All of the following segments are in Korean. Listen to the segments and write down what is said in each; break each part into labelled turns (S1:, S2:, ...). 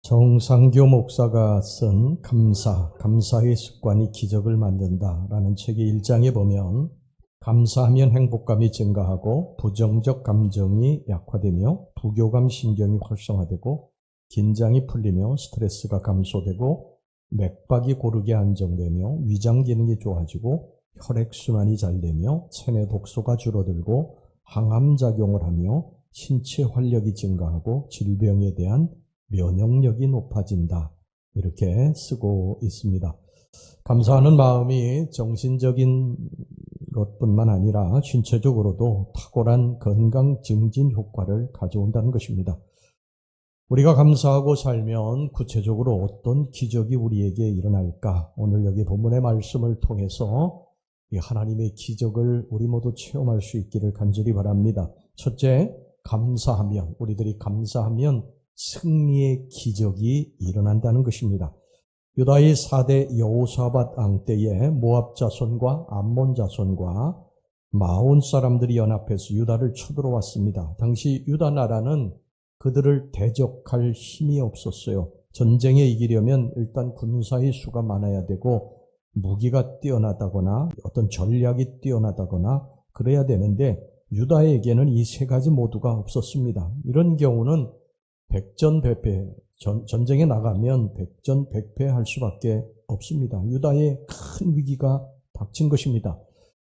S1: 정상교 목사가 쓴 감사의 습관이 기적을 만든다라는 책의 1장에 보면 감사하면 행복감이 증가하고 부정적 감정이 약화되며 부교감 신경이 활성화되고 긴장이 풀리며 스트레스가 감소되고 맥박이 고르게 안정되며 위장 기능이 좋아지고 혈액순환이 잘 되며 체내 독소가 줄어들고 항암작용을 하며 신체 활력이 증가하고 질병에 대한 면역력이 높아진다. 이렇게 쓰고 있습니다. 감사하는 마음이 정신적인 것뿐만 아니라 신체적으로도 탁월한 건강 증진 효과를 가져온다는 것입니다. 우리가 감사하고 살면 구체적으로 어떤 기적이 우리에게 일어날까? 오늘 여기 본문의 말씀을 통해서 이 하나님의 기적을 우리 모두 체험할 수 있기를 간절히 바랍니다. 첫째, 우리들이 감사하면 승리의 기적이 일어난다는 것입니다. 유다의 4대 여호사밧 왕 때에 모압 자손과 암몬 자손과 마온 사람들이 연합해서 유다를 쳐들어왔습니다. 당시 유다 나라는 그들을 대적할 힘이 없었어요. 전쟁에 이기려면 일단 군사의 수가 많아야 되고 무기가 뛰어나다거나 어떤 전략이 뛰어나다거나 그래야 되는데 유다에게는 이 세 가지 모두가 없었습니다. 이런 경우는 백전백패, 전쟁에 나가면 백전백패할 수밖에 없습니다. 유다에 큰 위기가 닥친 것입니다.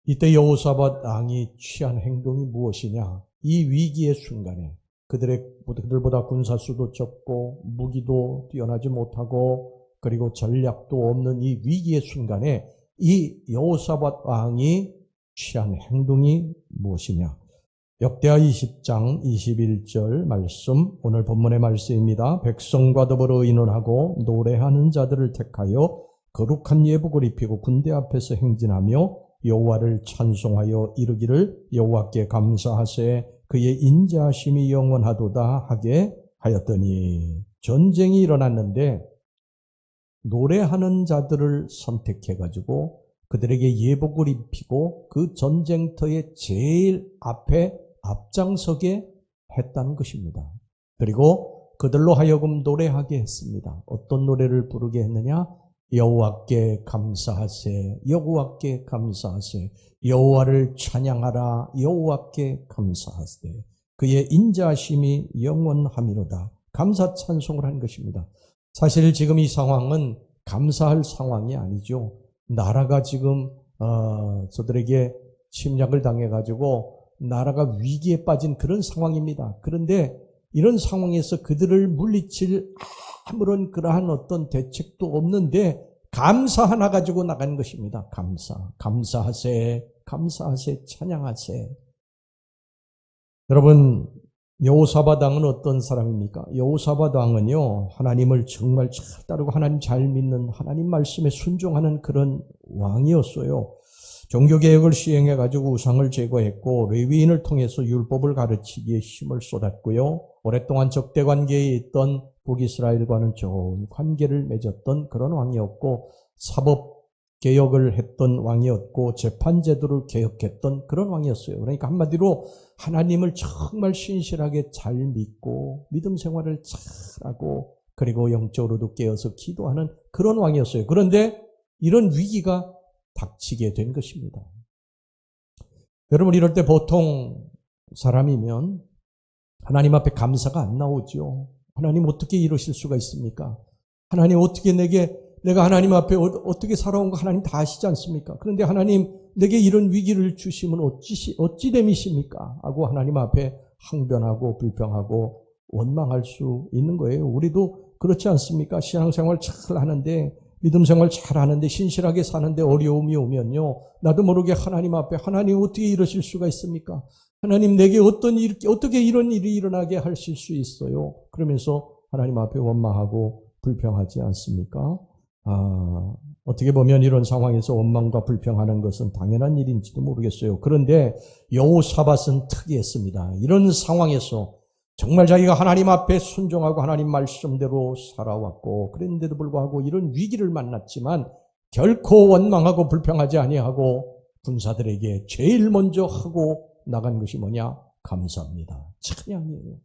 S1: 이때 여호사밧 왕이 취한 행동이 무엇이냐? 이 위기의 순간에 그들보다 군사수도 적고 무기도 뛰어나지 못하고 그리고 전략도 없는 이 위기의 순간에 이 여호사밧 왕이 취한 행동이 무엇이냐? 역대하 20장 21절 말씀, 오늘 본문의 말씀입니다. 백성과 더불어 의논하고 노래하는 자들을 택하여 거룩한 예복을 입히고 군대 앞에서 행진하며 여호와를 찬송하여 이르기를 여호와께 감사하세 그의 인자하심이 영원하도다 하게 하였더니, 전쟁이 일어났는데 노래하는 자들을 선택해가지고 그들에게 예복을 입히고 그 전쟁터의 제일 앞장서게 했다는 것입니다. 그리고 그들로 하여금 노래하게 했습니다. 어떤 노래를 부르게 했느냐? 여호와께 감사하세, 여호와께 감사하세, 여호와를 찬양하라, 여호와께 감사하세, 그의 인자하심이 영원하미로다. 감사 찬송을 한 것입니다. 사실 지금 이 상황은 감사할 상황이 아니죠. 나라가 지금 저들에게 침략을 당해가지고 나라가 위기에 빠진 그런 상황입니다. 그런데 이런 상황에서 그들을 물리칠 아무런 그러한 어떤 대책도 없는데 감사 하나 가지고 나간 것입니다. 감사하세, 감사하세, 찬양하세. 여러분, 여호사밧 왕은 어떤 사람입니까? 여호사밧 왕은요, 하나님을 정말 잘 따르고 하나님 잘 믿는, 하나님 말씀에 순종하는 그런 왕이었어요. 종교개혁을 시행해가지고 우상을 제거했고 레위인을 통해서 율법을 가르치기에 힘을 쏟았고요. 오랫동안 적대관계에 있던 북이스라엘과는 좋은 관계를 맺었던 그런 왕이었고, 사법개혁을 했던 왕이었고, 재판제도를 개혁했던 그런 왕이었어요. 그러니까 한마디로 하나님을 정말 신실하게 잘 믿고 믿음 생활을 잘하고 그리고 영적으로도 깨어서 기도하는 그런 왕이었어요. 그런데 이런 위기가 닥치게 된 것입니다. 여러분, 이럴 때 보통 사람이면 하나님 앞에 감사가 안 나오죠. 하나님 어떻게 이러실 수가 있습니까? 하나님 어떻게 내가 하나님 앞에 어떻게 살아온 거 하나님 다 아시지 않습니까? 그런데 하나님 내게 이런 위기를 주시면 어찌 됨이십니까? 하고 하나님 앞에 항변하고 불평하고 원망할 수 있는 거예요. 우리도 그렇지 않습니까? 신앙생활 잘 하는데 믿음 생활 잘하는데 신실하게 사는데 어려움이 오면요, 나도 모르게 하나님 앞에 하나님 어떻게 이러실 수가 있습니까? 하나님 내게 어떻게 이런 일이 일어나게 하실 수 있어요? 그러면서 하나님 앞에 원망하고 불평하지 않습니까? 어떻게 보면 이런 상황에서 원망과 불평하는 것은 당연한 일인지도 모르겠어요. 그런데 여호사밧은 특이했습니다. 이런 상황에서 정말 자기가 하나님 앞에 순종하고 하나님 말씀대로 살아왔고 그랬는데도 불구하고 이런 위기를 만났지만 결코 원망하고 불평하지 아니하고 군사들에게 제일 먼저 하고 나간 것이 뭐냐? 감사합니다. 찬양이에요.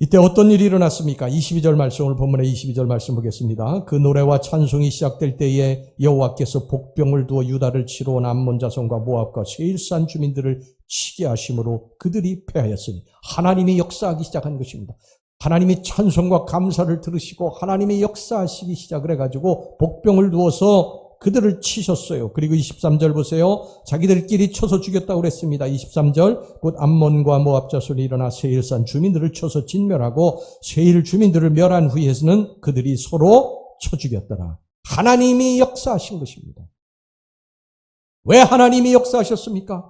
S1: 이때 어떤 일이 일어났습니까? 22절 말씀을 본문의 22절 말씀 보겠습니다. 그 노래와 찬송이 시작될 때에 여호와께서 복병을 두어 유다를 치러 온 암몬 자손과 모압과 세일산 주민들을 치게 하심으로 그들이 패하였으니 하나님이 역사하기 시작한 것입니다. 하나님이 찬송과 감사를 들으시고 하나님이 역사하시기 시작을 해가지고 복병을 두어서 그들을 치셨어요. 그리고 23절 보세요. 자기들끼리 쳐서 죽였다고 그랬습니다. 23절 곧 암몬과 모압 자손이 일어나 세일산 주민들을 쳐서 진멸하고 세일 주민들을 멸한 후에서는 그들이 서로 쳐 죽였더라. 하나님이 역사하신 것입니다. 왜 하나님이 역사하셨습니까?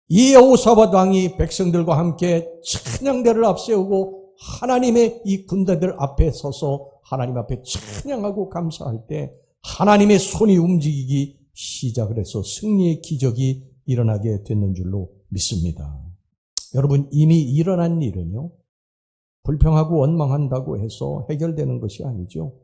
S1: 이 여호사밧 왕이 백성들과 함께 찬양대를 앞세우고 하나님의 이 군대들 앞에 서서 하나님 앞에 찬양하고 감사할 때 하나님의 손이 움직이기 시작을 해서 승리의 기적이 일어나게 됐는 줄로 믿습니다. 여러분, 이미 일어난 일은요, 불평하고 원망한다고 해서 해결되는 것이 아니죠.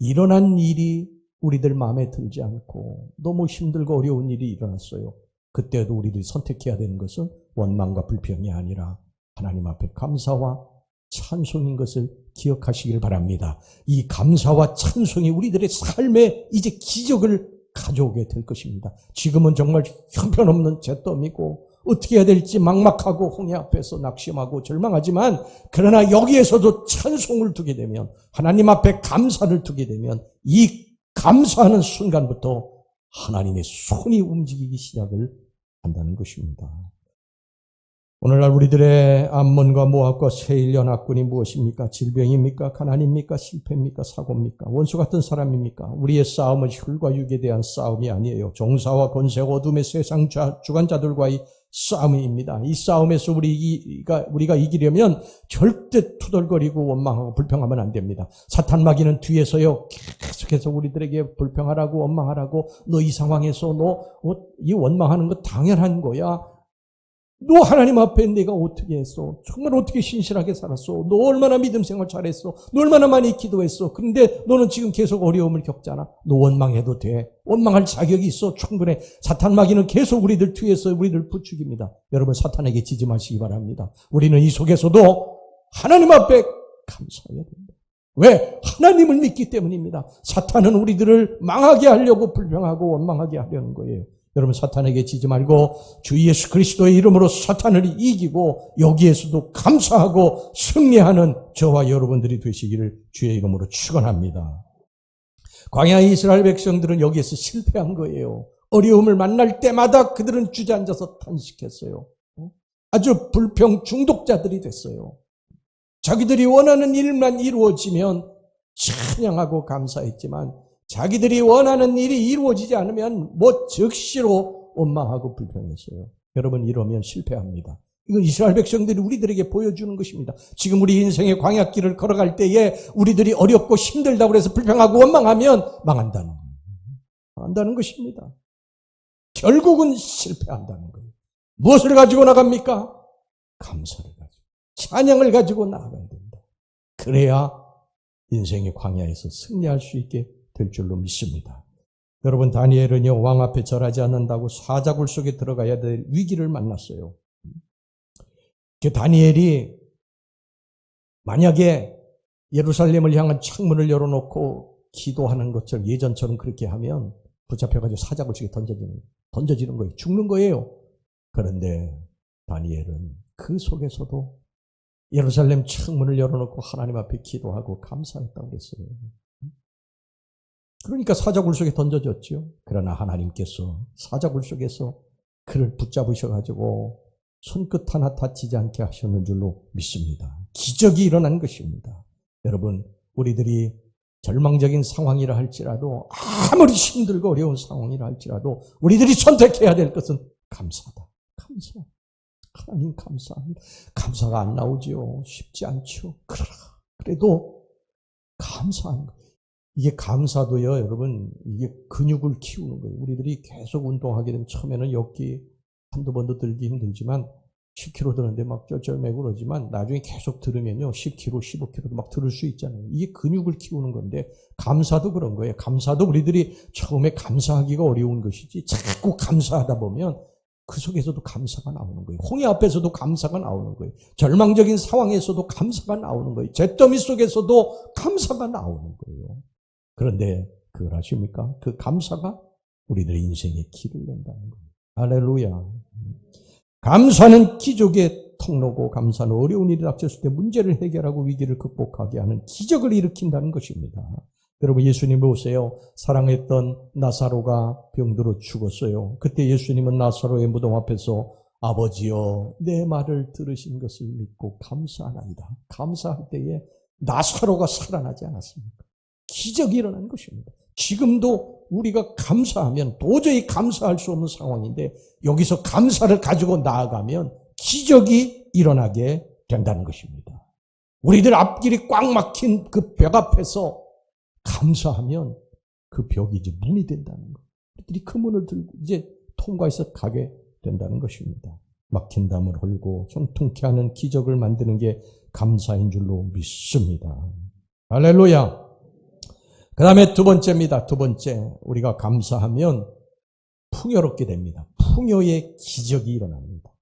S1: 일어난 일이 우리들 마음에 들지 않고 너무 힘들고 어려운 일이 일어났어요. 그때도 우리들이 선택해야 되는 것은 원망과 불평이 아니라 하나님 앞에 감사와 찬송인 것을 기억하시길 바랍니다. 이 감사와 찬송이 우리들의 삶에 이제 기적을 가져오게 될 것입니다. 지금은 정말 형편없는 잿더미고 어떻게 해야 될지 막막하고 홍해 앞에서 낙심하고 절망하지만 그러나 여기에서도 찬송을 두게 되면 하나님 앞에 감사를 두게 되면 이 감사하는 순간부터 하나님의 손이 움직이기 시작을 한다는 것입니다. 오늘날 우리들의 암몬과 모압과 세일 연합군이 무엇입니까? 질병입니까? 가난입니까? 실패입니까? 사고입니까? 원수 같은 사람입니까? 우리의 싸움은 혈과 육에 대한 싸움이 아니에요. 종사와 권세, 어둠의 세상 주관자들과의 싸움입니다. 이 싸움에서 우리가 이기려면 절대 투덜거리고 원망하고 불평하면 안 됩니다. 사탄 마귀는 뒤에서요 계속해서 우리들에게 불평하라고 원망하라고 너 이 상황에서 이 원망하는 거 당연한 거야. 너 하나님 앞에 내가 어떻게 했어? 정말 어떻게 신실하게 살았어? 너 얼마나 믿음 생활 잘했어? 너 얼마나 많이 기도했어? 그런데 너는 지금 계속 어려움을 겪잖아. 너 원망해도 돼. 원망할 자격이 있어. 충분해. 사탄 마귀는 계속 우리들 뒤에서 우리를 부추깁니다. 여러분, 사탄에게 지지 마시기 바랍니다. 우리는 이 속에서도 하나님 앞에 감사해야 됩니다. 왜? 하나님을 믿기 때문입니다. 사탄은 우리들을 망하게 하려고 불평하고 원망하게 하려는 거예요. 여러분, 사탄에게 지지 말고 주 예수 그리스도의 이름으로 사탄을 이기고 여기에서도 감사하고 승리하는 저와 여러분들이 되시기를 주의 이름으로 축원합니다. 광야의 이스라엘 백성들은 여기에서 실패한 거예요. 어려움을 만날 때마다 그들은 주저앉아서 탄식했어요. 아주 불평 중독자들이 됐어요. 자기들이 원하는 일만 이루어지면 찬양하고 감사했지만 자기들이 원하는 일이 이루어지지 않으면 즉시로 원망하고 불평했어요. 여러분, 이러면 실패합니다. 이건 이스라엘 백성들이 우리들에게 보여주는 것입니다. 지금 우리 인생의 광야길을 걸어갈 때에 우리들이 어렵고 힘들다고 해서 불평하고 원망하면 망한다는 것입니다. 결국은 실패한다는 거예요. 무엇을 가지고 나갑니까? 감사를 가지고, 찬양을 가지고 나아가야 된다. 그래야 인생의 광야에서 승리할 수 있게 될 줄로 믿습니다. 여러분, 다니엘은요, 왕 앞에 절하지 않는다고 사자굴 속에 들어가야 될 위기를 만났어요. 다니엘이 만약에 예루살렘을 향한 창문을 열어놓고 기도하는 것처럼 예전처럼 그렇게 하면 붙잡혀가지고 사자굴 속에 던져지는 거예요. 죽는 거예요. 그런데 다니엘은 그 속에서도 예루살렘 창문을 열어놓고 하나님 앞에 기도하고 감사했다고 그랬어요. 그러니까 사자굴 속에 던져졌죠. 그러나 하나님께서 사자굴 속에서 그를 붙잡으셔가지고 손끝 하나 다치지 않게 하셨는 줄로 믿습니다. 기적이 일어난 것입니다. 여러분, 우리들이 절망적인 상황이라 할지라도 아무리 힘들고 어려운 상황이라 할지라도 우리들이 선택해야 될 것은 감사다. 감사. 하나님 감사합니다. 감사가 안 나오지요. 쉽지 않죠. 그러나 그래도 감사한 거. 이게 감사도요, 여러분, 이게 근육을 키우는 거예요. 우리들이 계속 운동하게 되면 처음에는 역기 한두 번도 들기 힘들지만 10kg 드는데 막 쩔쩔매고 그러지만 나중에 계속 들으면요 10kg, 15kg도 막 들을 수 있잖아요. 이게 근육을 키우는 건데 감사도 그런 거예요. 감사도 우리들이 처음에 감사하기가 어려운 것이지 자꾸 감사하다 보면 그 속에서도 감사가 나오는 거예요. 홍해 앞에서도 감사가 나오는 거예요. 절망적인 상황에서도 감사가 나오는 거예요. 잿더미 속에서도 감사가 나오는 거예요. 그런데 그걸 아십니까? 그 감사가 우리들의 인생의 길을 낸다는 거예요. 할렐루야. 감사는 기적의 통로고, 감사는 어려운 일이 닥쳤을 때 문제를 해결하고 위기를 극복하게 하는 기적을 일으킨다는 것입니다. 여러분, 예수님 보세요. 사랑했던 나사로가 병들어 죽었어요. 그때 예수님은 나사로의 무덤 앞에서 아버지여, 내 말을 들으신 것을 믿고 감사하나이다. 감사할 때에 나사로가 살아나지 않았습니까? 기적이 일어난 것입니다. 지금도 우리가 감사하면 도저히 감사할 수 없는 상황인데 여기서 감사를 가지고 나아가면 기적이 일어나게 된다는 것입니다. 우리들 앞길이 꽉 막힌 그 벽 앞에서 감사하면 그 벽이 이제 문이 된다는 거예요. 우리들이 그 문을 들고 이제 통과해서 가게 된다는 것입니다. 막힌 담을 헐고 정통케 하는 기적을 만드는 게 감사인 줄로 믿습니다. 할렐루야. 그 다음에 두 번째입니다. 두 번째, 우리가 감사하면 풍요롭게 됩니다. 풍요의 기적이 일어납니다.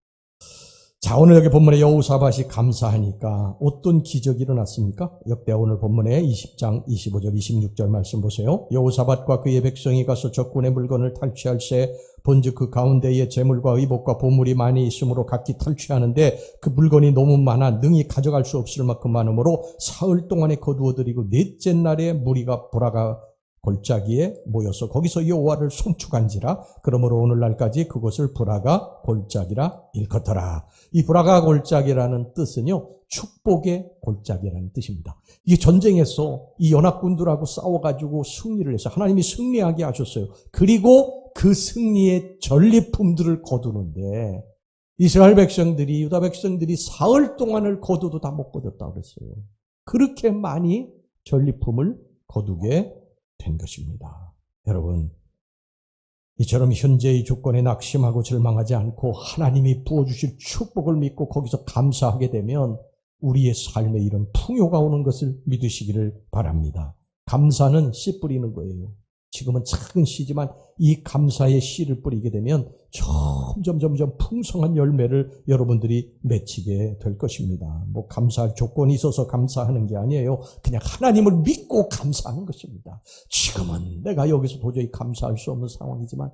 S1: 자, 오늘 여기 본문에 여호사밧이 감사하니까 어떤 기적이 일어났습니까? 역대하 오늘 본문에 20장 25절 26절 말씀 보세요. 여호사밧과 그의 백성이 가서 적군의 물건을 탈취할새 본즉 그 가운데에 재물과 의복과 보물이 많이 있으므로 각기 탈취하는데 그 물건이 너무 많아 능히 가져갈 수 없을 만큼 많으므로 사흘 동안에 거두어들이고 넷째 날에 무리가 보라가 골짜기에 모여서 거기서 여호와를 송축한지라. 그러므로 오늘날까지 그곳을 브라가 골짜기라 일컫더라. 이 브라가 골짜기라는 뜻은요, 축복의 골짜기라는 뜻입니다. 이 전쟁에서 이 연합군들하고 싸워가지고 승리를 해서 하나님이 승리하게 하셨어요. 그리고 그 승리의 전리품들을 거두는데 이스라엘 백성들이, 유다 백성들이 사흘 동안을 거두도 다 못 거뒀다고 그랬어요. 그렇게 많이 전리품을 거두게 된 것입니다. 여러분, 이처럼 현재의 조건에 낙심하고 절망하지 않고 하나님이 부어주실 축복을 믿고 거기서 감사하게 되면 우리의 삶에 이런 풍요가 오는 것을 믿으시기를 바랍니다. 감사는 씨 뿌리는 거예요. 지금은 작은 씨지만 이 감사의 씨를 뿌리게 되면 점점 풍성한 열매를 여러분들이 맺히게 될 것입니다. 뭐 감사할 조건이 있어서 감사하는 게 아니에요. 그냥 하나님을 믿고 감사하는 것입니다. 지금은 내가 여기서 도저히 감사할 수 없는 상황이지만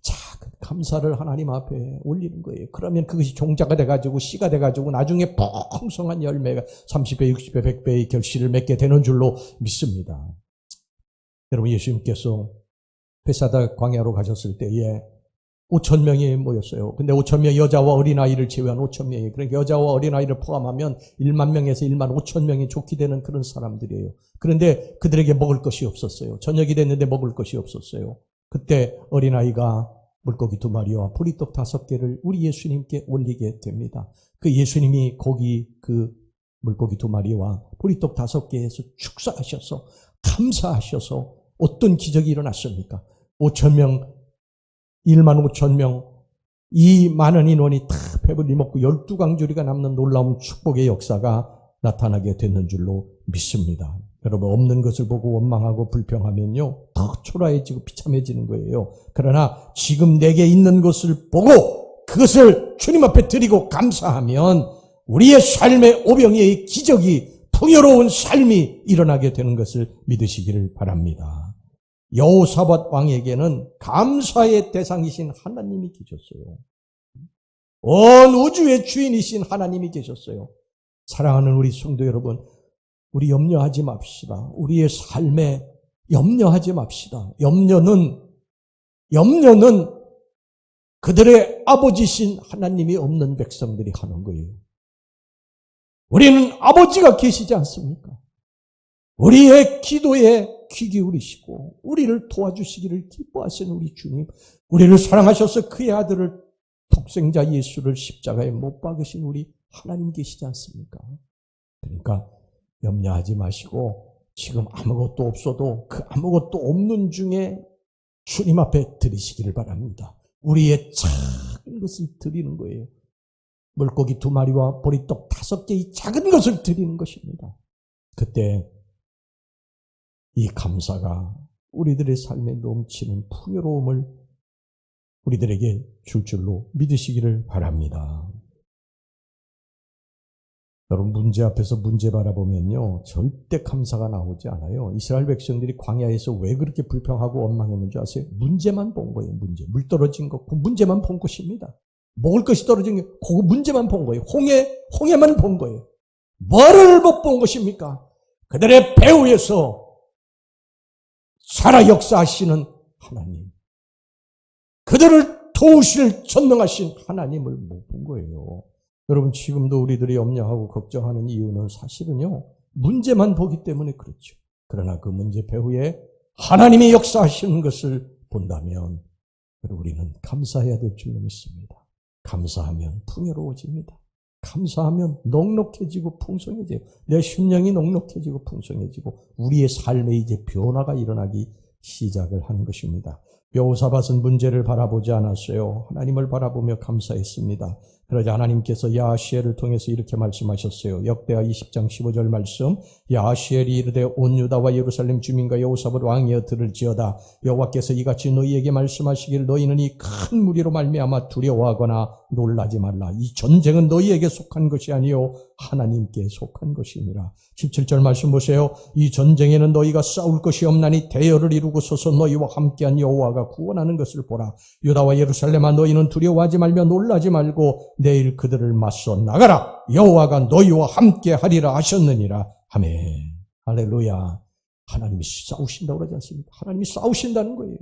S1: 작은 감사를 하나님 앞에 올리는 거예요. 그러면 그것이 종자가 돼가지고 씨가 돼가지고 나중에 풍성한 열매가 30배, 60배, 100배의 결실을 맺게 되는 줄로 믿습니다. 여러분, 예수님께서 베사다 광야로 가셨을 때에 5,000명이 모였어요. 근데 5,000명, 여자와 어린아이를 제외한 5,000명이, 그러니까 여자와 어린아이를 포함하면 1만 명에서 1만 5천 명이 좋게 되는 그런 사람들이에요. 그런데 그들에게 먹을 것이 없었어요. 저녁이 됐는데 먹을 것이 없었어요. 그때 어린아이가 물고기 2마리와 보리떡 5개를 우리 예수님께 올리게 됩니다. 그 예수님이 고기 그 물고기 2마리와 보리떡 5개에서 축사하셔서 감사하셔서 어떤 기적이 일어났습니까? 5,000명, 1만 5,000명, 이 많은 인원이 다 배불리 먹고 12강조리가 남는 놀라운 축복의 역사가 나타나게 됐는 줄로 믿습니다. 여러분, 없는 것을 보고 원망하고 불평하면요, 더 초라해지고 비참해지는 거예요. 그러나 지금 내게 있는 것을 보고 그것을 주님 앞에 드리고 감사하면 우리의 삶의 오병이의 기적이, 풍요로운 삶이 일어나게 되는 것을 믿으시기를 바랍니다. 여호사밧 왕에게는 감사의 대상이신 하나님이 계셨어요. 온 우주의 주인이신 하나님이 계셨어요. 사랑하는 우리 성도 여러분, 우리 염려하지 맙시다. 우리의 삶에 염려하지 맙시다. 염려는 그들의 아버지신 하나님이 없는 백성들이 하는 거예요. 우리는 아버지가 계시지 않습니까? 우리의 기도에 귀 기울이시고 우리를 도와주시기를 기뻐하시는 우리 주님, 우리를 사랑하셔서 그의 아들을 독생자 예수를 십자가에 못 박으신 우리 하나님 계시지 않습니까? 그러니까 염려하지 마시고 지금 아무것도 없어도 그 아무것도 없는 중에 주님 앞에 드리시기를 바랍니다. 우리의 작은 것을 드리는 거예요. 물고기 2마리와 보리떡 5개의 작은 것을 드리는 것입니다. 그때 이 감사가 우리들의 삶에 넘치는 풍요로움을 우리들에게 줄 줄로 믿으시기를 바랍니다. 여러분, 문제 앞에서 문제 바라보면요, 절대 감사가 나오지 않아요. 이스라엘 백성들이 광야에서 왜 그렇게 불평하고 원망했는지 아세요? 문제만 본 거예요. 문제. 물 떨어진 거, 그 문제만 본 것입니다. 먹을 것이 떨어진 게, 그 문제만 본 거예요. 홍해만 본 거예요. 뭐를 못 본 것입니까? 그들의 배후에서 살아 역사하시는 하나님, 그들을 도우실 전능하신 하나님을 못 본 거예요. 여러분, 지금도 우리들이 염려하고 걱정하는 이유는 사실은요, 문제만 보기 때문에 그렇죠. 그러나 그 문제 배후에 하나님이 역사하시는 것을 본다면 우리는 감사해야 될 줄로 믿습니다. 감사하면 풍요로워집니다. 감사하면 넉넉해지고 풍성해지고, 내 심령이 넉넉해지고 풍성해지고 우리의 삶에 이제 변화가 일어나기 시작을 하는 것입니다. 여호사밧은 문제를 바라보지 않았어요. 하나님을 바라보며 감사했습니다. 그러자 하나님께서 야하시엘을 통해서 이렇게 말씀하셨어요. 역대하 20장 15절 말씀. 야하시엘이 이르되 온 유다와 예루살렘 주민과 여호사밧 왕이여 들을지어다. 여호와께서 이같이 너희에게 말씀하시기를 너희는 이 큰 무리로 말미암아 두려워하거나 놀라지 말라. 이 전쟁은 너희에게 속한 것이 아니요 하나님께 속한 것이니라. 17절 말씀 보세요. 이 전쟁에는 너희가 싸울 것이 없나니 대열을 이루고 서서 너희와 함께한 여호와가 구원하는 것을 보라. 유다와 예루살렘아 너희는 두려워하지 말며 놀라지 말고 내일 그들을 맞서 나가라. 여호와가 너희와 함께 하리라 하셨느니라. 아멘. 할렐루야. 하나님이 싸우신다고 그러지 않습니까? 하나님이 싸우신다는 거예요.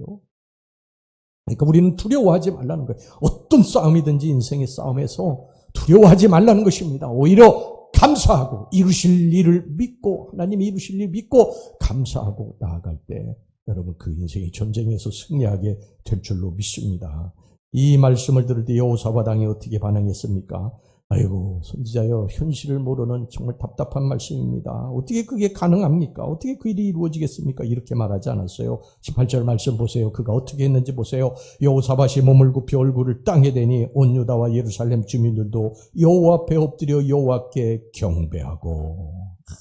S1: 그러니까 우리는 두려워하지 말라는 거예요. 어떤 싸움이든지 인생의 싸움에서 두려워하지 말라는 것입니다. 오히려 감사하고 이루실 일을 믿고 하나님이 이루실 일을 믿고 감사하고 나아갈 때 여러분 그 인생의 전쟁에서 승리하게 될 줄로 믿습니다. 이 말씀을 들을 때 여호사밧 왕이 어떻게 반응했습니까? 아이고 선지자여 현실을 모르는 정말 답답한 말씀입니다. 어떻게 그게 가능합니까? 어떻게 그 일이 이루어지겠습니까? 이렇게 말하지 않았어요. 18절 말씀 보세요. 그가 어떻게 했는지 보세요. 여호사밧이 몸을 굽혀 얼굴을 땅에 대니 온 유다와 예루살렘 주민들도 여호와 앞에 엎드려 여호와께 경배하고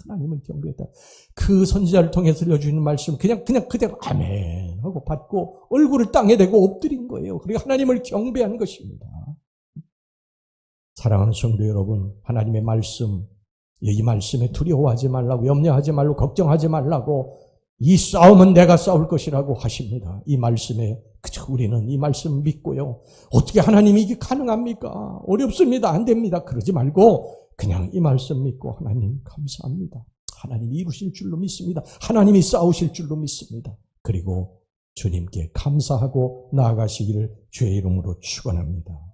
S1: 하나님을 경배했다. 그 선지자를 통해서 들려주는 말씀 그냥 그대로 아멘 하고 받고 얼굴을 땅에 대고 엎드린 거예요. 그리고 하나님을 경배한 것입니다. 사랑하는 성도 여러분, 하나님의 말씀, 이 말씀에 두려워하지 말라고, 염려하지 말고, 걱정하지 말라고, 이 싸움은 내가 싸울 것이라고 하십니다. 이 말씀에 그저 우리는 이 말씀 믿고요. 어떻게 하나님이 이게 가능합니까? 어렵습니다. 안 됩니다. 그러지 말고 그냥 이 말씀 믿고 하나님 감사합니다. 하나님이 이루실 줄로 믿습니다. 하나님이 싸우실 줄로 믿습니다. 그리고 주님께 감사하고 나아가시기를 주의 이름으로 축원합니다.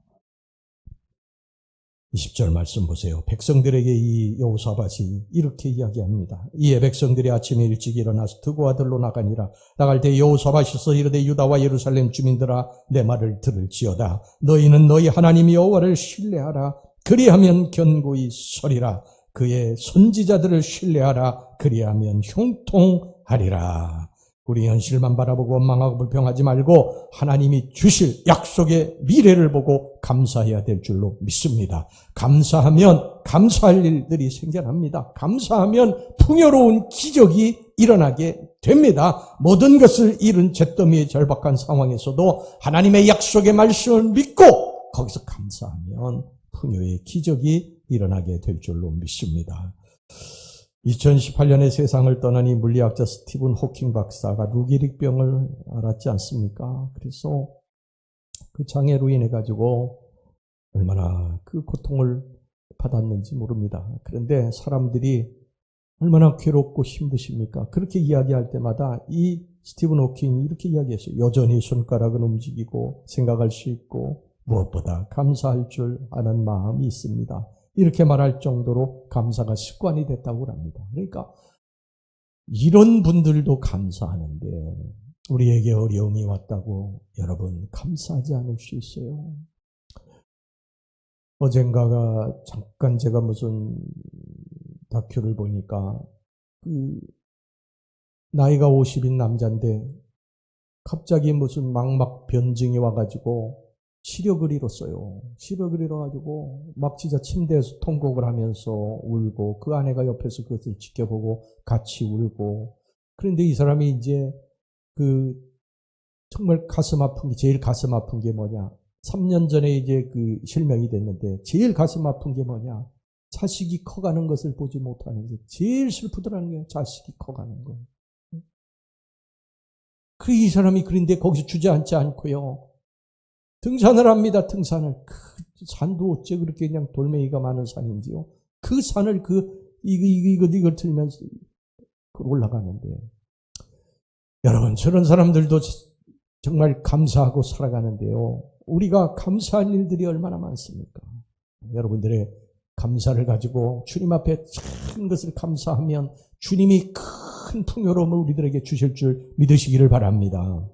S1: 20절 말씀 보세요. 백성들에게 이 여호사밧이 이렇게 이야기합니다. 이에 백성들이 아침에 일찍 일어나서 드고와 들로 나가니라. 나갈 때 여호사밧이서 이르되 유다와 예루살렘 주민들아 내 말을 들을지어다. 너희는 너희 하나님 여호와를 신뢰하라. 그리하면 견고히 서리라. 그의 선지자들을 신뢰하라. 그리하면 형통하리라. 우리 현실만 바라보고 원망하고 불평하지 말고 하나님이 주실 약속의 미래를 보고 감사해야 될 줄로 믿습니다. 감사하면 감사할 일들이 생겨납니다. 감사하면 풍요로운 기적이 일어나게 됩니다. 모든 것을 잃은 잿더미의 절박한 상황에서도 하나님의 약속의 말씀을 믿고 거기서 감사하면 풍요의 기적이 일어나게 될 줄로 믿습니다. 2018년에 세상을 떠난 이 물리학자 스티븐 호킹 박사가 루게릭병을 앓았지 않습니까? 그래서 그 장애로 인해 가지고 얼마나 그 고통을 받았는지 모릅니다. 그런데 사람들이 얼마나 괴롭고 힘드십니까? 그렇게 이야기할 때마다 이 스티븐 호킹이 이렇게 이야기했어요. 여전히 손가락은 움직이고 생각할 수 있고 무엇보다 감사할 줄 아는 마음이 있습니다. 이렇게 말할 정도로 감사가 습관이 됐다고 합니다. 그러니까 이런 분들도 감사하는데 우리에게 어려움이 왔다고 여러분 감사하지 않을 수 있어요. 어젠가가 잠깐 제가 무슨 다큐를 보니까 나이가 50인 남자인데 갑자기 무슨 망막 변증이 와가지고 시력을 잃었어요. 시력을 잃어가지고 막 진짜 침대에서 통곡을 하면서 울고 그 아내가 옆에서 그것을 지켜보고 같이 울고 그런데 이 사람이 이제 그 정말 가슴 아픈 게, 제일 가슴 아픈 게 뭐냐? 3년 전에 이제 그 실명이 됐는데, 제일 가슴 아픈 게 뭐냐? 자식이 커가는 것을 보지 못하는 게 제일 슬프더라는 거예요. 자식이 커가는 거. 이 사람이 그런데 거기서 주저앉지 않고요. 등산을 합니다. 등산을. 그 산도 어째 그렇게 그냥 돌멩이가 많은 산인지요. 그 산을 이걸 들면서 올라가는데. 여러분, 저런 사람들도 정말 감사하고 살아가는데요. 우리가 감사할 일들이 얼마나 많습니까? 여러분들의 감사를 가지고 주님 앞에 큰 것을 감사하면 주님이 큰 풍요로움을 우리들에게 주실 줄 믿으시기를 바랍니다.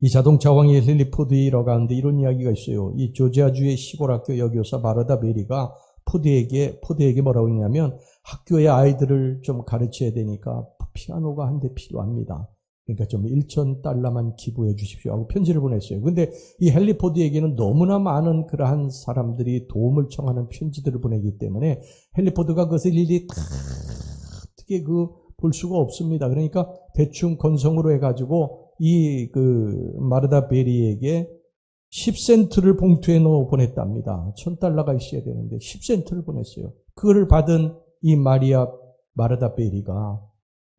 S1: 이 자동차 왕의 헨리 포드라고 하는데 이런 이야기가 있어요. 이 조지아주의 시골 학교 여교사 마르다 베리가 포드에게 뭐라고 했냐면, 학교의 아이들을 좀 가르쳐야 되니까 피아노가 한 대 필요합니다. 그러니까 좀 $1,000만 기부해 주십시오 하고 편지를 보냈어요. 근데 이 헨리 포드에게는 너무나 많은 그러한 사람들이 도움을 청하는 편지들을 보내기 때문에 헨리 포드가 그것을 일일이 어떻게 볼 수가 없습니다. 그러니까 대충 건성으로 해가지고 이 마르다 베리에게 10센트를 봉투에 넣어 보냈답니다. $1,000가 있어야 되는데 10센트를 보냈어요. 그거를 받은 이 마르다 베리가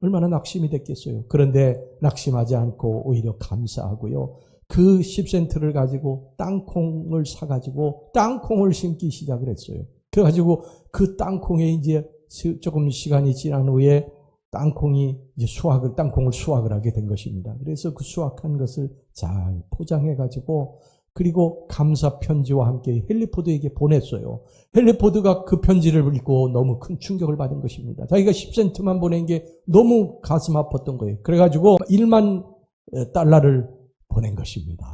S1: 얼마나 낙심이 됐겠어요. 그런데 낙심하지 않고 오히려 감사하고요. 그 10센트를 가지고 땅콩을 사가지고 땅콩을 심기 시작을 했어요. 그래가지고 그 땅콩에 이제 조금 시간이 지난 후에 땅콩을 수확을 하게 된 것입니다. 그래서 그 수확한 것을 잘 포장해가지고 그리고 감사 편지와 함께 헨리 포드에게 보냈어요. 헨리 포드가 그 편지를 읽고 너무 큰 충격을 받은 것입니다. 자기가 10센트만 보낸 게 너무 가슴 아팠던 거예요. 그래가지고 $10,000를 보낸 것입니다.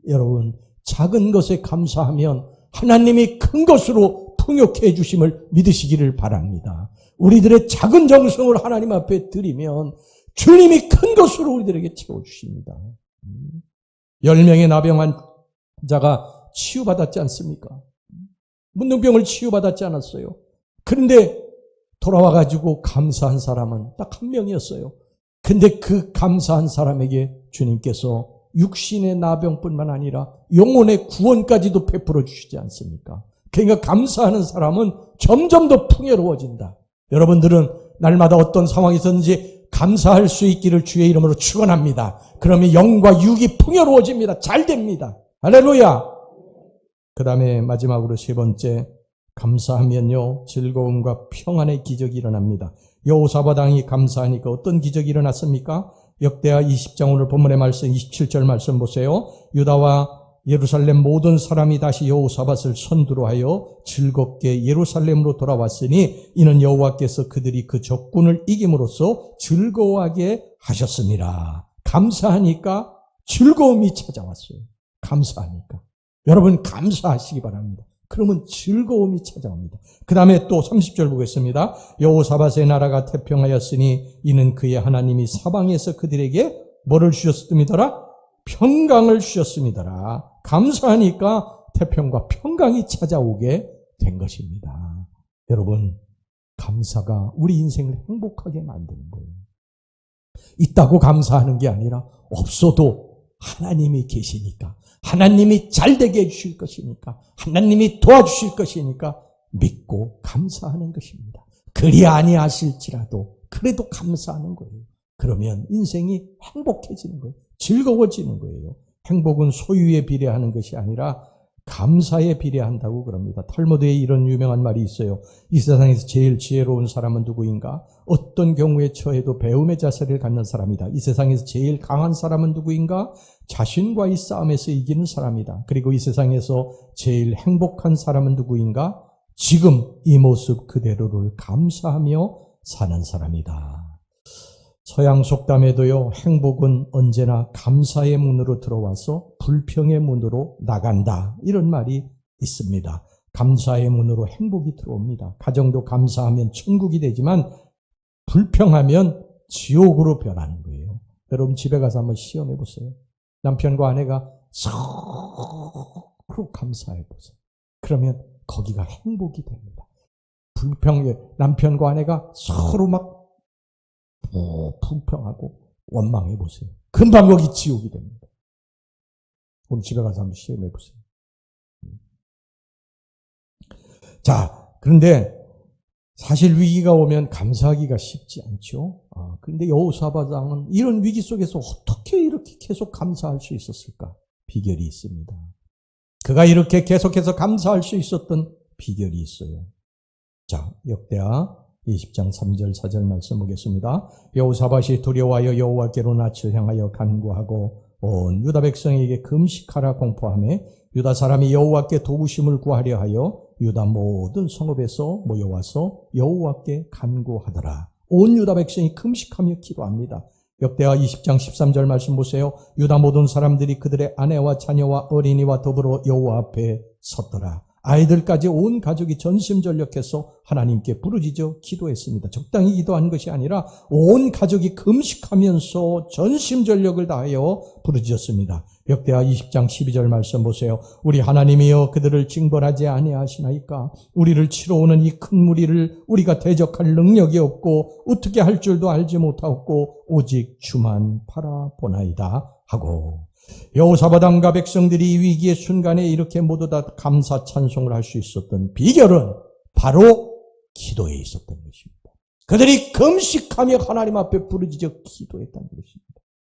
S1: 여러분, 작은 것에 감사하면 하나님이 큰 것으로 풍요케 해주심을 믿으시기를 바랍니다. 우리들의 작은 정성을 하나님 앞에 드리면 주님이 큰 것으로 우리들에게 채워주십니다. 10명의 나병 환자가 치유받았지 않습니까? 문둥병을 치유받았지 않았어요. 그런데 돌아와가지고 감사한 사람은 딱 한 명이었어요. 근데 그 감사한 사람에게 주님께서 육신의 나병뿐만 아니라 영혼의 구원까지도 베풀어 주시지 않습니까? 그러니까 감사하는 사람은 점점 더 풍요로워진다. 여러분들은 날마다 어떤 상황에서든지 감사할 수 있기를 주의 이름으로 축원합니다. 그러면 영과 육이 풍요로워집니다. 잘 됩니다. 할렐루야. 그 다음에 마지막으로 세 번째, 감사하면요 즐거움과 평안의 기적이 일어납니다. 여호사밧 왕이 감사하니까 어떤 기적이 일어났습니까? 역대하 20장 오늘 본문의 말씀 27절 말씀 보세요. 유다와 예루살렘 모든 사람이 다시 여호사밧을 선두로 하여 즐겁게 예루살렘으로 돌아왔으니 이는 여호와께서 그들이 그 적군을 이김으로써 즐거워하게 하셨습니다. 감사하니까 즐거움이 찾아왔어요. 감사하니까. 여러분 감사하시기 바랍니다. 그러면 즐거움이 찾아옵니다. 그 다음에 또 30절 보겠습니다. 여호사밧의 나라가 태평하였으니 이는 그의 하나님이 사방에서 그들에게 뭐를 주셨습니다라? 평강을 주셨습니다라. 감사하니까 태평과 평강이 찾아오게 된 것입니다. 여러분, 감사가 우리 인생을 행복하게 만드는 거예요. 있다고 감사하는 게 아니라 없어도 하나님이 계시니까, 하나님이 잘되게 해주실 것이니까, 하나님이 도와주실 것이니까 믿고 감사하는 것입니다. 그리 아니하실지라도 그래도 감사하는 거예요. 그러면 인생이 행복해지는 거예요. 즐거워지는 거예요. 행복은 소유에 비례하는 것이 아니라 감사에 비례한다고 그럽니다. 탈무드에 이런 유명한 말이 있어요. 이 세상에서 제일 지혜로운 사람은 누구인가? 어떤 경우에 처해도 배움의 자세를 갖는 사람이다. 이 세상에서 제일 강한 사람은 누구인가? 자신과의 싸움에서 이기는 사람이다. 그리고 이 세상에서 제일 행복한 사람은 누구인가? 지금 이 모습 그대로를 감사하며 사는 사람이다. 서양 속담에도요, 행복은 언제나 감사의 문으로 들어와서 불평의 문으로 나간다. 이런 말이 있습니다. 감사의 문으로 행복이 들어옵니다. 가정도 감사하면 천국이 되지만 불평하면 지옥으로 변하는 거예요. 여러분 집에 가서 한번 시험해 보세요. 남편과 아내가 서로 감사해 보세요. 그러면 거기가 행복이 됩니다. 남편과 아내가 서로 막 불평하고 원망해 보세요. 금방 거기 지옥이 됩니다. 오늘 집에 가서 한번 시험해 보세요. 자, 그런데 사실 위기가 오면 감사하기가 쉽지 않죠. 그런데 여호사밧 왕은 이런 위기 속에서 어떻게 이렇게 계속 감사할 수 있었을까? 비결이 있습니다. 그가 이렇게 계속해서 감사할 수 있었던 비결이 있어요. 자, 역대하 20장 3절 4절 말씀 보겠습니다. 여호사밧이 두려워하여 여호와께로 낯을 향하여 간구하고 온 유다 백성에게 금식하라 공포하며 유다 사람이 여호와께 도우심을 구하려 하여 유다 모든 성읍에서 모여와서 여호와께 간구하더라. 온 유다 백성이 금식하며 기도합니다. 역대하 20장 13절 말씀 보세요. 유다 모든 사람들이 그들의 아내와 자녀와 어린이와 더불어 여호와 앞에 섰더라. 아이들까지 온 가족이 전심전력해서 하나님께 부르짖어 기도했습니다. 적당히 기도한 것이 아니라 온 가족이 금식하면서 전심전력을 다하여 부르짖었습니다. 역대하 20장 12절 말씀 보세요. 우리 하나님이여 그들을 징벌하지 아니하시나이까. 우리를 치러 오는 이 큰 무리를 우리가 대적할 능력이 없고 어떻게 할 줄도 알지 못하고 오직 주만 바라보나이다 하고, 여호사밧 왕과 백성들이 위기의 순간에 이렇게 모두 다 감사 찬송을 할 수 있었던 비결은 바로 기도에 있었던 것입니다. 그들이 금식하며 하나님 앞에 부르짖어 기도했다는 것입니다.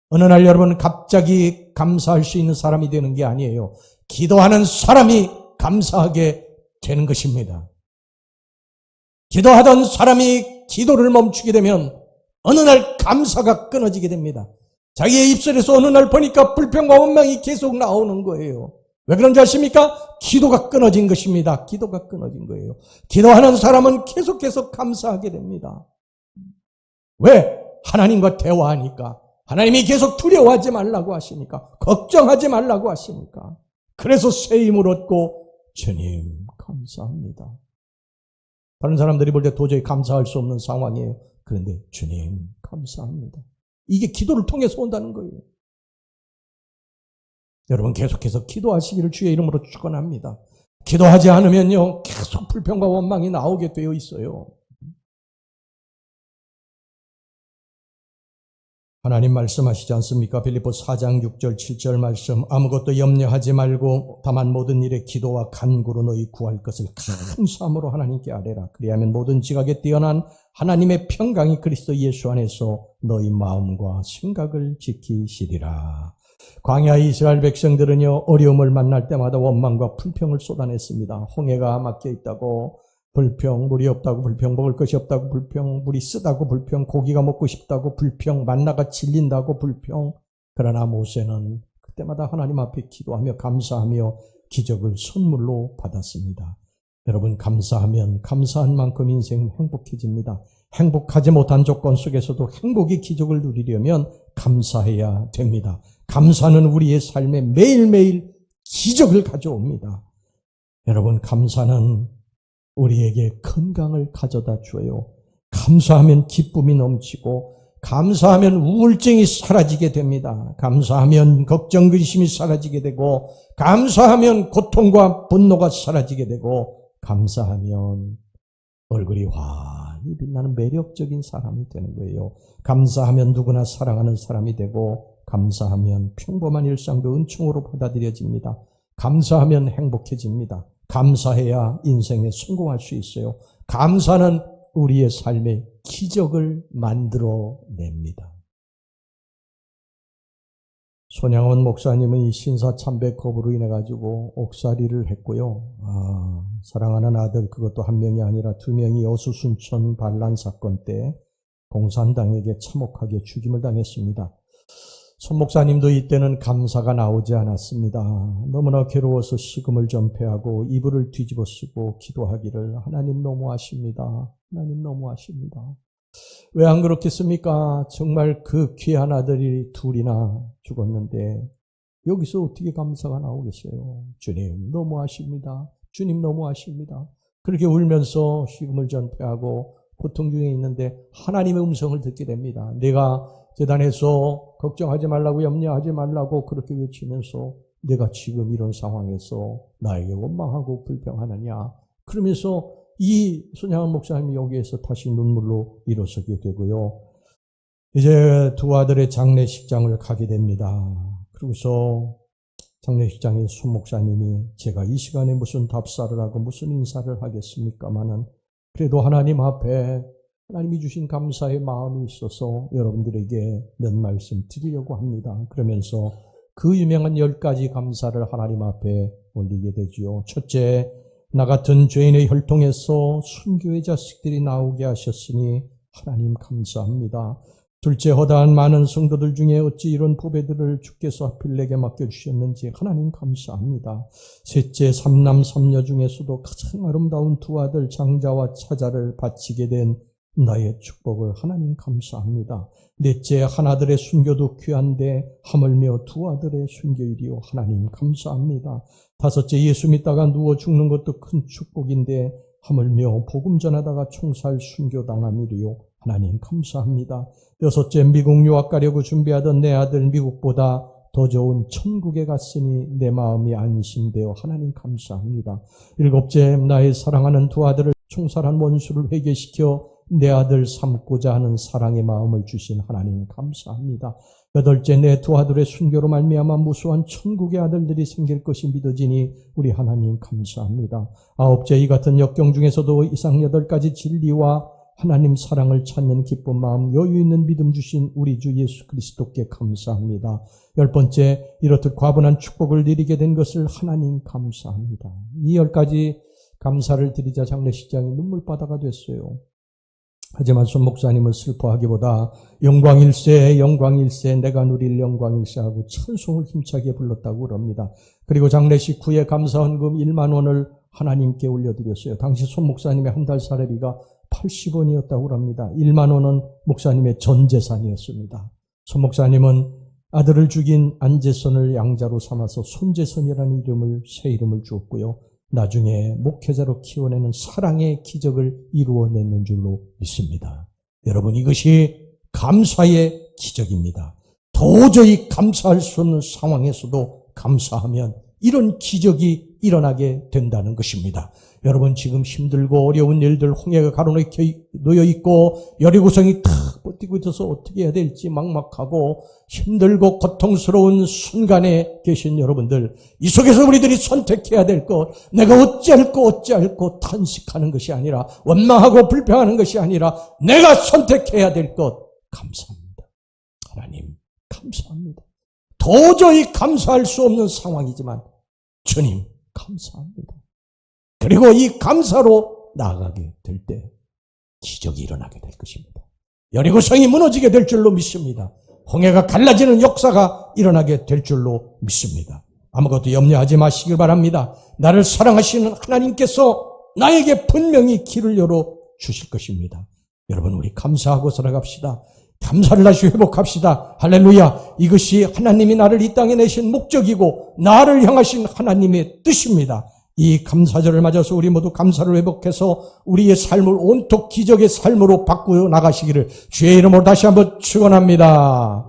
S1: 어느 날 여러분 갑자기 감사할 수 있는 사람이 되는 게 아니에요. 기도하는 사람이 감사하게 되는 것입니다. 기도하던 사람이 기도를 멈추게 되면 어느 날 감사가 끊어지게 됩니다. 자기의 입술에서 어느 날 보니까 불평과 원망이 계속 나오는 거예요. 왜 그런지 아십니까? 기도가 끊어진 것입니다. 기도가 끊어진 거예요. 기도하는 사람은 계속해서 감사하게 됩니다. 왜? 하나님과 대화하니까. 하나님이 계속 두려워하지 말라고 하시니까. 걱정하지 말라고 하시니까. 그래서 새 힘을 얻고 주님 감사합니다. 다른 사람들이 볼 때 도저히 감사할 수 없는 상황이에요. 그런데 주님 감사합니다. 이게 기도를 통해서 온다는 거예요. 여러분 계속해서 기도하시기를 주의 이름으로 축원합니다. 기도하지 않으면요 계속 불평과 원망이 나오게 되어 있어요. 하나님 말씀하시지 않습니까? 빌립보 4장 6절 7절 말씀. 아무것도 염려하지 말고 다만 모든 일에 기도와 간구로 너희 구할 것을 감사함으로 하나님께 아뢰라. 그리하면 모든 지각에 뛰어난 하나님의 평강이 그리스도 예수 안에서 너희 마음과 생각을 지키시리라. 광야 이스라엘 백성들은요 어려움을 만날 때마다 원망과 불평을 쏟아냈습니다. 홍해가 막혀 있다고 불평, 물이 없다고 불평, 먹을 것이 없다고 불평, 물이 쓰다고 불평, 고기가 먹고 싶다고 불평, 만나가 질린다고 불평. 그러나 모세는 그때마다 하나님 앞에 기도하며 감사하며 기적을 선물로 받았습니다. 여러분 감사하면 감사한 만큼 인생 행복해집니다. 행복하지 못한 조건 속에서도 행복의 기적을 누리려면 감사해야 됩니다. 감사는 우리의 삶에 매일매일 기적을 가져옵니다. 여러분 감사는 우리에게 건강을 가져다 줘요. 감사하면 기쁨이 넘치고 감사하면 우울증이 사라지게 됩니다. 감사하면 걱정, 근심이 사라지게 되고 감사하면 고통과 분노가 사라지게 되고 감사하면 얼굴이 환히 빛나는 매력적인 사람이 되는 거예요. 감사하면 누구나 사랑하는 사람이 되고 감사하면 평범한 일상도 은총으로 받아들여집니다. 감사하면 행복해집니다. 감사해야 인생에 성공할 수 있어요. 감사는 우리의 삶에 기적을 만들어냅니다. 손양원 목사님은 이 신사참배컵으로 인해 가지고 옥살이를 했고요. 사랑하는 아들 그것도 한 명이 아니라 두 명이 여수 순천 반란 사건 때 공산당에게 참혹하게 죽임을 당했습니다. 손 목사님도 이때는 감사가 나오지 않았습니다. 너무나 괴로워서 식음을 전폐하고 이불을 뒤집어 쓰고 기도하기를 하나님 너무하십니다. 하나님 너무하십니다. 왜 안 그렇겠습니까? 정말 그 귀한 아들이 둘이나 죽었는데 여기서 어떻게 감사가 나오겠어요? 주님 너무하십니다. 주님 너무하십니다. 그렇게 울면서 식음을 전폐하고 고통 중에 있는데 하나님의 음성을 듣게 됩니다. 내가 재단에서 걱정하지 말라고 염려하지 말라고 그렇게 외치면서 내가 지금 이런 상황에서 나에게 원망하고 불평하느냐. 그러면서 이 손양원 목사님이 여기에서 다시 눈물로 일어서게 되고요. 이제 두 아들의 장례식장을 가게 됩니다. 그러고서 장례식장의 손 목사님이 제가 이 시간에 무슨 답사를 하고 무슨 인사를 하겠습니까마는 그래도 하나님 앞에 하나님이 주신 감사의 마음이 있어서 여러분들에게 몇 말씀 드리려고 합니다. 그러면서 그 유명한 10가지 감사를 하나님 앞에 올리게 되지요. 첫째, 나 같은 죄인의 혈통에서 순교의 자식들이 나오게 하셨으니 하나님 감사합니다. 둘째, 허다한 많은 성도들 중에 어찌 이런 보배들을 주께서 하필 내게 맡겨주셨는지 하나님 감사합니다. 셋째, 삼남 삼녀 중에서도 가장 아름다운 두 아들 장자와 차자를 바치게 된 나의 축복을 하나님 감사합니다. 넷째, 하나들의 순교도 귀한데 하물며 두 아들의 순교일이요 하나님 감사합니다. 다섯째, 예수 믿다가 누워 죽는 것도 큰 축복인데 하물며 복음 전하다가 총살 순교당함이리요 하나님 감사합니다. 여섯째, 미국 유학 가려고 준비하던 내 아들 미국보다 더 좋은 천국에 갔으니 내 마음이 안심되어 하나님 감사합니다. 일곱째, 나의 사랑하는 두 아들을 총살한 원수를 회개시켜 내 아들 삼고자 하는 사랑의 마음을 주신 하나님 감사합니다. 여덟째, 내 두 아들의 순교로 말미암아 무수한 천국의 아들들이 생길 것이 믿어지니 우리 하나님 감사합니다. 아홉째, 이 같은 역경 중에서도 이상 8가지 진리와 하나님 사랑을 찾는 기쁜 마음, 여유 있는 믿음 주신 우리 주 예수 그리스도께 감사합니다. 10번째, 이렇듯 과분한 축복을 누리게 된 것을 하나님 감사합니다. 이 10가지 감사를 드리자 장례식장이 눈물바다가 됐어요. 하지만 손 목사님은 슬퍼하기보다 영광일세 영광일세 내가 누릴 영광일세 하고 찬송을 힘차게 불렀다고 그럽니다. 그리고 장례식 후에 감사헌금 1만 원을 하나님께 올려드렸어요. 당시 손 목사님의 한 달 사례비가 80원이었다고 합니다. 1만 원은 목사님의 전 재산이었습니다. 손 목사님은 아들을 죽인 안재선을 양자로 삼아서 손재선이라는 새 이름을 주었고요. 나중에 목회자로 키워내는 사랑의 기적을 이루어내는 줄로 믿습니다. 여러분, 이것이 감사의 기적입니다. 도저히 감사할 수 없는 상황에서도 감사하면 이런 기적이 일어나게 된다는 것입니다. 여러분, 지금 힘들고 어려운 일들, 홍해가 가로놓여 있고 여리고성이 탁 버티고 있어서 어떻게 해야 될지 막막하고 힘들고 고통스러운 순간에 계신 여러분들, 이 속에서 우리들이 선택해야 될 것, 내가 어찌할꼬 탄식하는 것이 아니라, 원망하고 불평하는 것이 아니라 내가 선택해야 될 것, 감사합니다. 하나님 감사합니다. 도저히 감사할 수 없는 상황이지만 주님 감사합니다. 그리고 이 감사로 나아가게 될 때 기적이 일어나게 될 것입니다. 여리고성이 무너지게 될 줄로 믿습니다. 홍해가 갈라지는 역사가 일어나게 될 줄로 믿습니다. 아무것도 염려하지 마시길 바랍니다. 나를 사랑하시는 하나님께서 나에게 분명히 길을 열어 주실 것입니다. 여러분, 우리 감사하고 살아갑시다. 감사를 다시 회복합시다. 할렐루야. 이것이 하나님이 나를 이 땅에 내신 목적이고 나를 향하신 하나님의 뜻입니다. 이 감사절을 맞아서 우리 모두 감사를 회복해서 우리의 삶을 온통 기적의 삶으로 바꾸어 나가시기를 주의 이름으로 다시 한번 축원합니다.